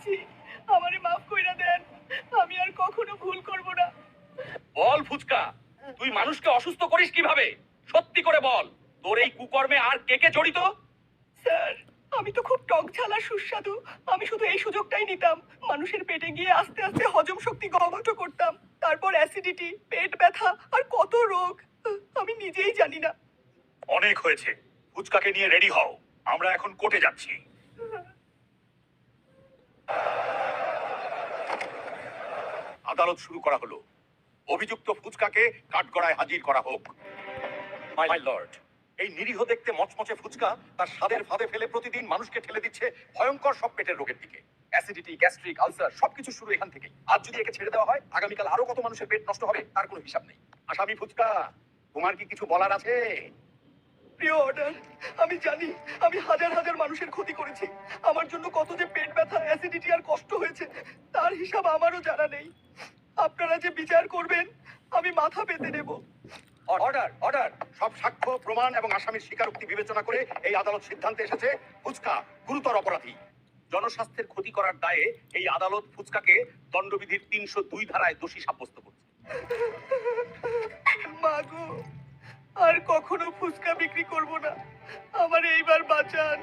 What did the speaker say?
চাচ্ছি, আমারে মাফ কইরা দেন। আমি আর কখনো ভুল করব না। বল ফুচকা, তুই মানুষকে অসুস্থ করিস কিভাবে? সত্যি করে বল, তোর এই কুকর্মে আর কে কে জড়িত? স্যার, আমি তো খুব টক ঝাল আর সুস্বাদু। আমি শুধু এই সুযোগটাই নিতাম। মানুষের পেটে গিয়ে আস্তে আস্তে হজম শক্তি গভীর করতাম। তারপর অ্যাসিডিটি, পেট ব্যথা আর কত রোগ। আমি নিজেই জানি না। অনেক হয়েছে, ফুচকাকে নিয়ে রেডি হও, আমরা এখন কোর্টে যাচ্ছি। আদালত শুরু করা হলো। অভিযুক্ত ফুচকাকে কাঠগড়ায় হাজির করা হোক। মাই লর্ড, এই নিরীহ দেখতে মচমচে ফুচকা তার স্বাদের ফাঁদে ফেলে প্রতিদিন মানুষকে ঠেলে দিচ্ছে ভয়ঙ্কর সব পেটের রোগের দিকে। অ্যাসিডিটি, গ্যাস্ট্রিক, আলসার সবকিছু শুরু এখান থেকেই। আজ যদি একে ছেড়ে দেওয়া হয়, আগামীকাল আরো কত মানুষের পেট নষ্ট হবে তার কোনো হিসাব নেই। আসামি ফুচকা, তোমার কি কিছু বলার আছে? প্রিয় অর্ডার, আমি জানি আমি হাজার হাজার মানুষের ক্ষতি করেছি। আমার জন্য কত যে পেট ব্যথা, অ্যাসিডিটি আর কষ্ট হয়েছে তার হিসাব আমারও জানা নেই। আপনারা যে বিচার করবেন আমি মাথা পেতে নেব। Order, order. সব সাক্ষ্য, প্রমাণ এবং আসামির স্বীকারোক্তি বিবেচনা করে এই আদালত সিদ্ধান্তে এসেছে ফুচকা গুরুতর অপরাধী। জনস্বাস্থ্যের ক্ষতি করার দায়ে এই আদালত ফুচকাকে দণ্ডবিধির ৩০২ ধারায় দোষী সাব্যস্ত করছে। মাগো, আর কখনো ফুচকা বিক্রি করব না। আমার এইবার বাঁচান।